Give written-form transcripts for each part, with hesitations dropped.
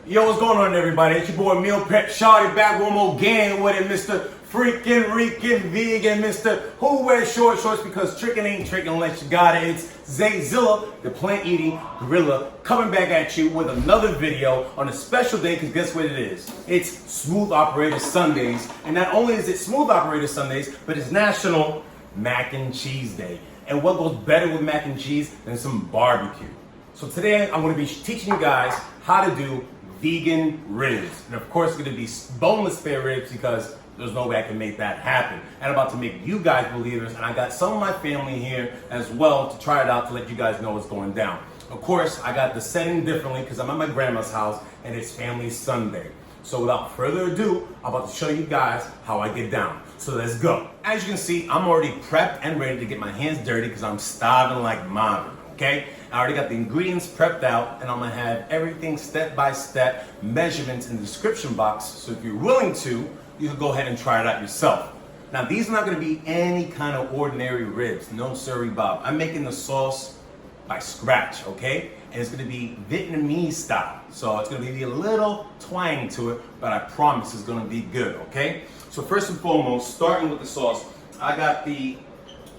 Yo, what's going on, everybody? It's your boy Meal Prep Shawty back one more again with it, Mr. Freaking Vegan, Mr. Who wears short shorts because tricking ain't tricking unless you got it. It's Zayzilla, the plant-eating gorilla, coming back at you with another video on a special day because guess what it is? It's Smooth Operator Sundays. And not only is it Smooth Operator Sundays, but it's National Mac and Cheese Day. And what goes better with mac and cheese than some barbecue? So today I'm going to be teaching you guys how to do vegan ribs. And of course it's going to be boneless spare ribs because there's no way I can make that happen. And I'm about to make you guys believers, and I got some of my family here as well to try it out to let you guys know what's going down. Of course, I got the setting differently because I'm at my grandma's house and it's family Sunday. So without further ado, I'm about to show you guys how I get down. So let's go. As you can see, I'm already prepped and ready to get my hands dirty because I'm starving like Marvin, okay? I already got the ingredients prepped out and I'm gonna have everything step-by-step, measurements in the description box. So if you're willing to, you can go ahead and try it out yourself. Now these are not gonna be any kind of ordinary ribs, no siree bob. I'm making the sauce by scratch, okay? And it's gonna be Vietnamese style. So it's gonna be a little twang to it, but I promise it's gonna be good, okay? So first and foremost, starting with the sauce, I got the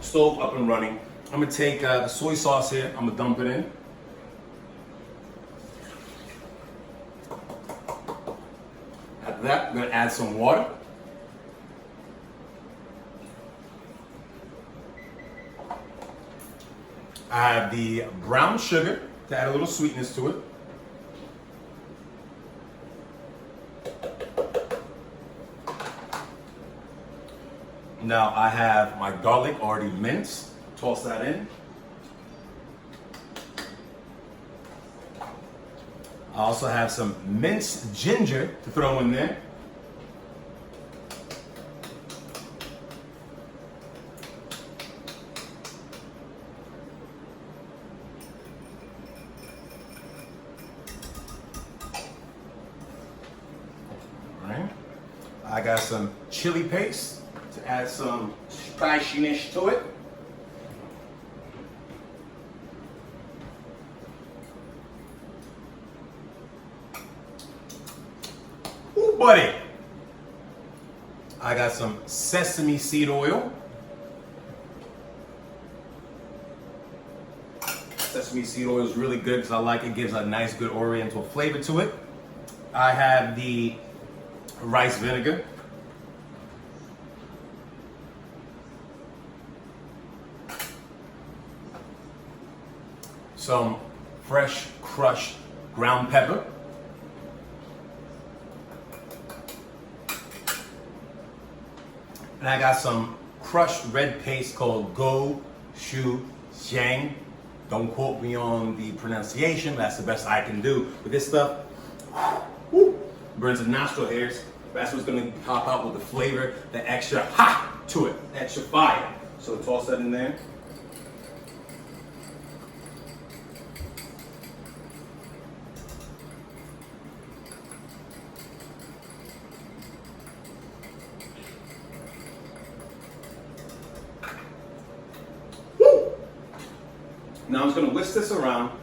stove up and running. I'm gonna take the soy sauce here, I'm gonna dump it in. After that, I'm gonna add some water. I have the brown sugar to add a little sweetness to it. Now I have my garlic already minced. Toss that in. I also have some minced ginger to throw in there. All right. I got some chili paste to add some spiciness to it. Buddy, I got some sesame seed oil. Sesame seed oil is really good because I like it, gives a nice good oriental flavor to it. I have the rice vinegar. Some fresh crushed ground pepper. And I got some crushed red paste called jang. Don't quote me on the pronunciation, but that's the best I can do. But this stuff, whoo, burns the nostril hairs. That's what's gonna pop out with the flavor, the extra hot to it, extra fire. So toss that in there. Now I'm just gonna whisk this around,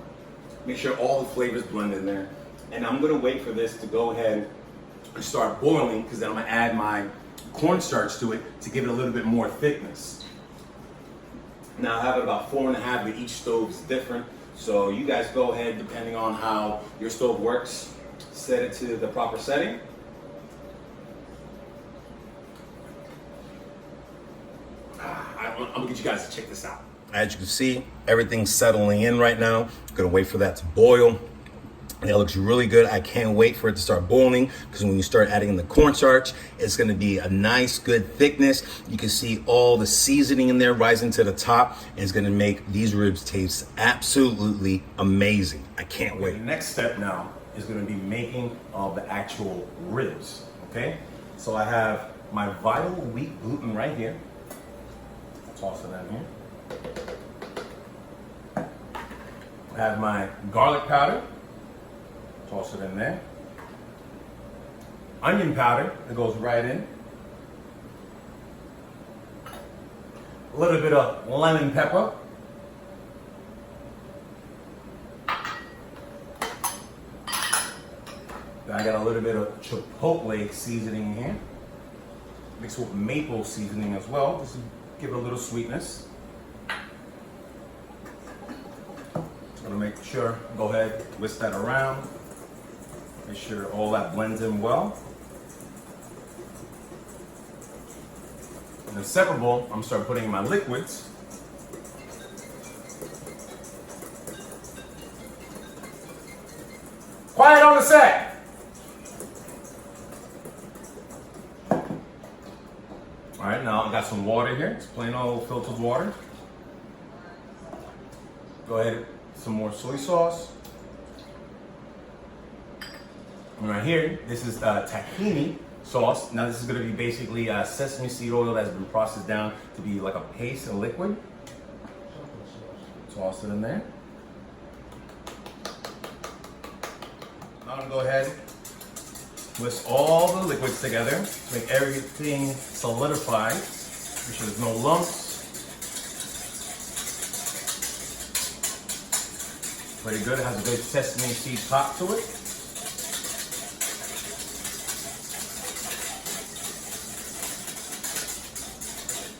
make sure all the flavors blend in there, and I'm gonna wait for this to go ahead and start boiling because then I'm gonna add my cornstarch to it to give it a little bit more thickness. Now I have it about 4.5, but each stove is different, so you guys go ahead, depending on how your stove works, set it to the proper setting. I'm gonna get you guys to check this out. As you can see, everything's settling in right now. I'm gonna wait for that to boil. And it looks really good. I can't wait for it to start boiling because when you start adding in the cornstarch, it's gonna be a nice, good thickness. You can see all the seasoning in there rising to the top, and it's gonna make these ribs taste absolutely amazing. I can't wait. The next step now is gonna be making the actual ribs, okay? So I have my vital wheat gluten right here. Toss it in here. I have my garlic powder, toss it in there. Onion powder that goes right in. A little bit of lemon pepper. Then I got a little bit of chipotle seasoning here. Mixed with maple seasoning as well, just to give it a little sweetness. Just gonna make sure, go ahead, whisk that around. Make sure all that blends in well. In the second bowl, I'm gonna start putting in my liquids. Quiet on the set. All right, now I got some water here. It's plain old filtered water. Go ahead, some more soy sauce. And right here, this is tahini sauce. Now this is gonna be basically sesame seed oil that's been processed down to be like a paste, a liquid. Toss it in there. I'm gonna go ahead, whisk all the liquids together, make everything solidified. Make sure there's no lumps. Pretty good, it has a good sesame seed pop to it.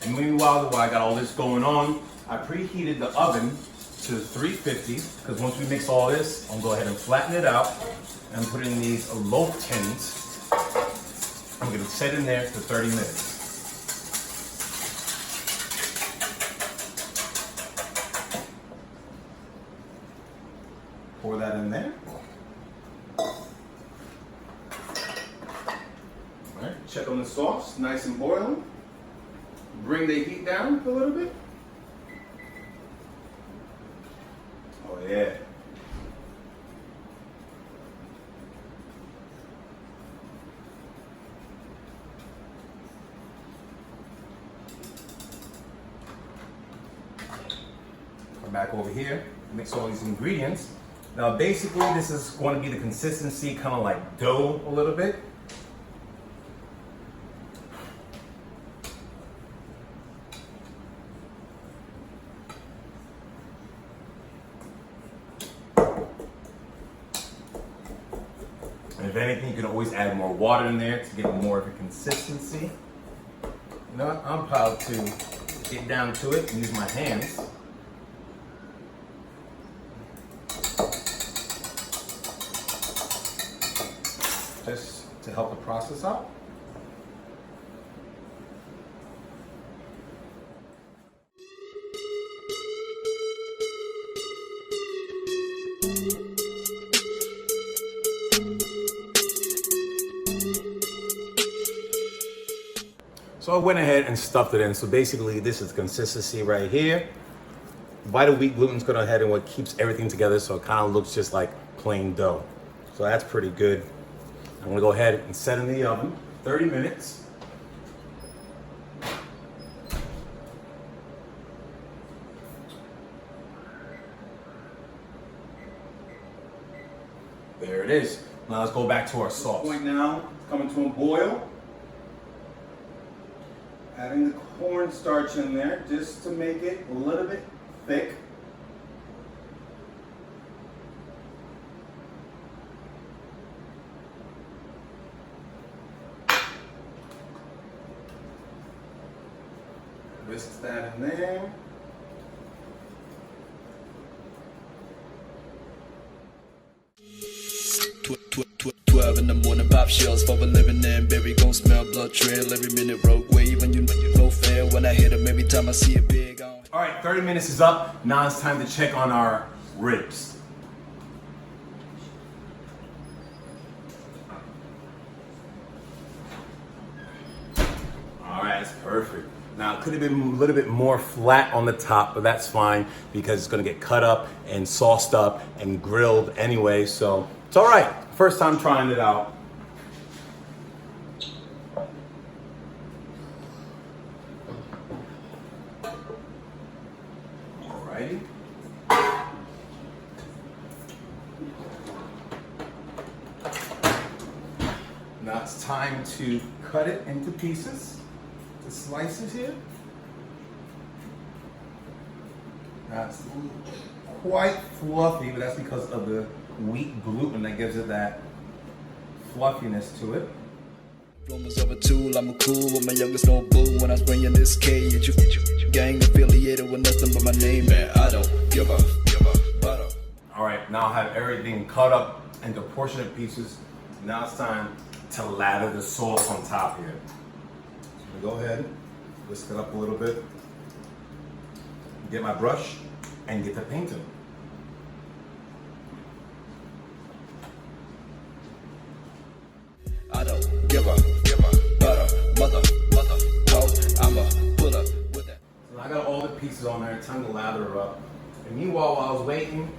And meanwhile, while I got all this going on, I preheated the oven to 350, because once we mix all this, I'll go ahead and flatten it out and put in these loaf tins. I'm gonna set in there for 30 minutes. Pour that in there. All right, check on the sauce, nice and boiling. Bring the heat down a little bit. Oh yeah. Come back over here, mix all these ingredients. Now basically this is going to be the consistency, kind of like dough a little bit. And if anything, you can always add more water in there to get more of a consistency. You know what? I'm proud to get down to it and use my hands. Just to help the process out. So I went ahead and stuffed it in. So basically this is consistency right here. Vital wheat gluten's going ahead and what keeps everything together, so it kind of looks just like plain dough. So that's pretty good. I'm gonna go ahead and set in the oven 30 minutes. There it is. Now let's go back to our sauce. Point now, it's coming to a boil. Adding the cornstarch in there just to make it a little bit thick. Whisk that in there. In the morning, pop shells for a living and baby gon' smell blood trail every minute road wave when you know fair when I hit them every time I see a big on. All right, 30 minutes is up. Now it's time to check on our ribs. All right, that's perfect. Now it could have been a little bit more flat on the top, but that's fine because it's gonna get cut up and sauced up and grilled anyway, so it's all right. First time trying it out. Alrighty. Now it's time to cut it into pieces, the slices here. That's quite fluffy, but that's because of the wheat gluten that gives it that fluffiness to it. Rumors of a tool, I'm a cool with my youngest no boo. When I was bringing this K, you gang affiliated with nothing but my name, man. I don't give a butter. All right, now I have everything cut up into portionate pieces. Now it's time to lather the sauce on top here. So go ahead, whisk it up a little bit. Get my brush and get to painting. I don't give a butter, mother, dog. I'm a pull up with that. So I got all the pieces on there, time to lather her up. And meanwhile, while I was waiting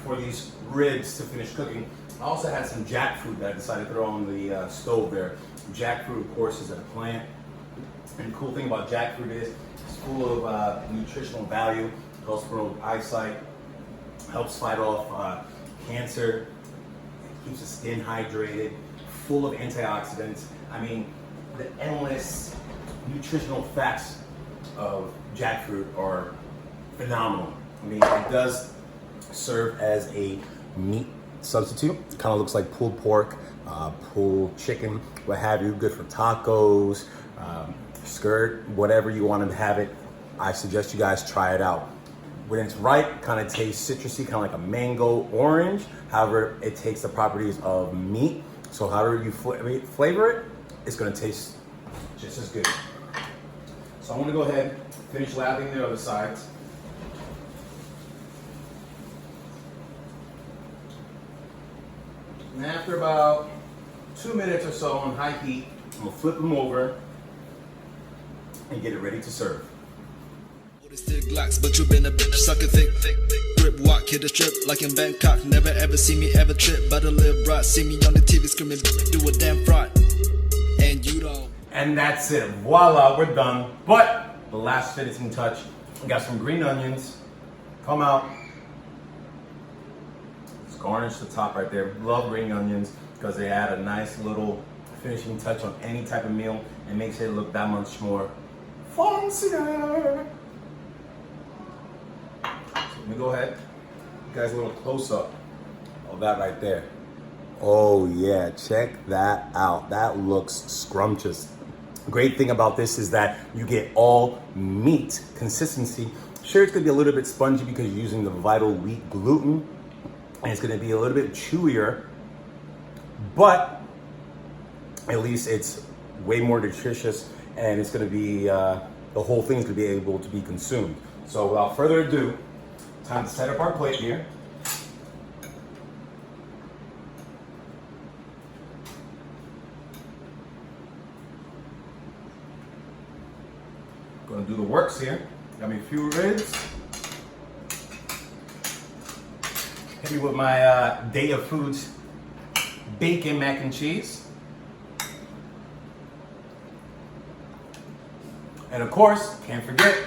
for these ribs to finish cooking, I also had some jackfruit that I decided to throw on the stove there. Jackfruit, of course, is a plant. And the cool thing about jackfruit is it's full of nutritional value, helps promote eyesight, helps fight off cancer, keeps the skin hydrated, full of antioxidants. I mean, the endless nutritional facts of jackfruit are phenomenal. I mean, it does serve as a meat substitute. It kind of looks like pulled pork, pulled chicken, what have you. Good for tacos, skirt, whatever you want to have it. I suggest you guys try it out. When it's ripe, kind of tastes citrusy, kind of like a mango orange. However, it takes the properties of meat. So however you flavor it, it's gonna taste just as good. So I'm gonna go ahead, finish lathering the other sides. And after about 2 minutes or so on high heat, I'm gonna flip them over and get it ready to serve. Still glocks, but you been a bitch, sucker thick. Grip walk, hit the strip like in Bangkok. Never ever see me ever trip, but a little brat. See me on the TV screaming, do a damn fraud. And you don't. And that's it. Voila, we're done. But the last finishing touch, we got some green onions. Come out. Let's garnish the top right there. Love green onions because they add a nice little finishing touch on any type of meal and makes it look that much more fancier. Let me go ahead, you guys, a little close up of that right there. Oh yeah, check that out. That looks scrumptious. Great thing about this is that you get all meat consistency. Sure, it's gonna be a little bit spongy because you're using the vital wheat gluten, and it's gonna be a little bit chewier, but at least it's way more nutritious, and it's gonna be, the whole thing's gonna be able to be consumed. So without further ado, time to set up our plate here. Gonna do the works here. Got me a few ribs. Hit me with my Daiya Foods bacon mac and cheese. And of course, can't forget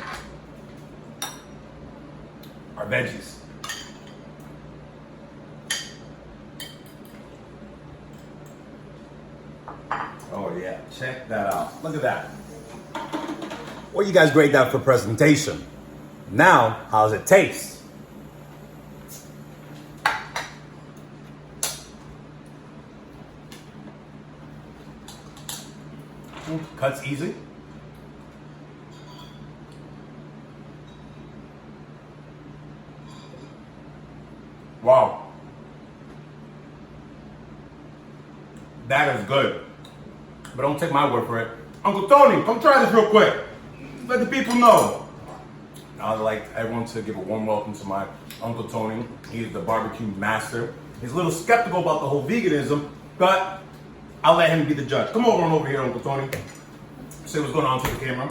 our veggies. Oh yeah, check that out. Look at that. Well, you guys grade that for presentation. Now, how does it taste? Cuts easy. Wow. That is good. But don't take my word for it. Uncle Tony, come try this real quick. Let the people know. I'd like everyone to give a warm welcome to my Uncle Tony. He's the barbecue master. He's a little skeptical about the whole veganism, but I'll let him be the judge. Come over here, Uncle Tony. Say what's going on to the camera.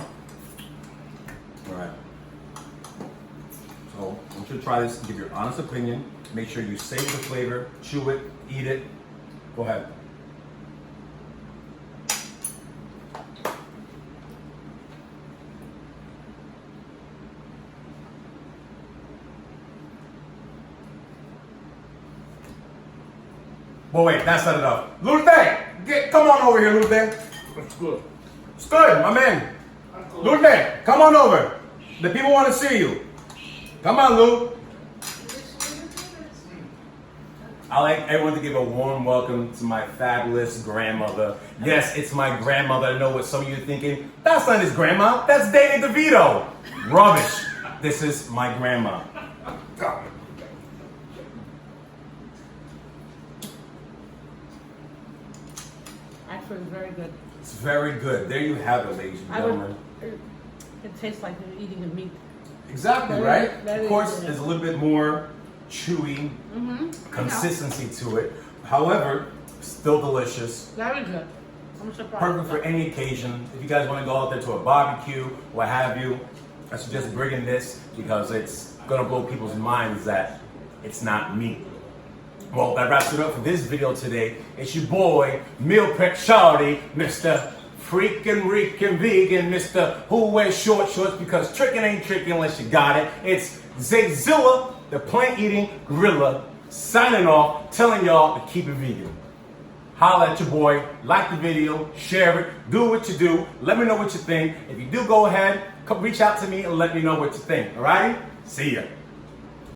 All right. So I want you to try this, give your honest opinion. Make sure you savor the flavor, chew it, eat it. Go ahead. But wait, that's not enough. Lute, come on over here, Lute. That's good. It's good, my man. Lute, come on over. The people want to see you. Come on, Lou. I like everyone to give a warm welcome to my fabulous grandmother. Yes, it's my grandmother. I know what some of you are thinking. That's not his grandma. That's Daiya DeVito. Rubbish. This is my grandma. Actually, it's very good. It's very good. There you have it, ladies and gentlemen. It tastes like you're eating a meat. Exactly, Very- right? very Of course, good. there's a little bit more chewy consistency to it. However, still delicious. Very good. I'm surprised. Perfect for any occasion. If you guys want to go out there to a barbecue, what have you, I suggest bringing this because it's gonna blow people's minds that it's not meat. Well, that wraps it up for this video today. It's your boy, Meal Prep Shawty, Mr. Freaking Vegan, Mr. Who Wears Short Shorts, because tricking ain't tricking unless you got it. It's Zayzilla, the plant-eating gorilla, signing off, telling y'all to keep it vegan. Holla at your boy, like the video, share it, do what you do, let me know what you think. If you do, go ahead, come reach out to me and let me know what you think, alrighty? See ya.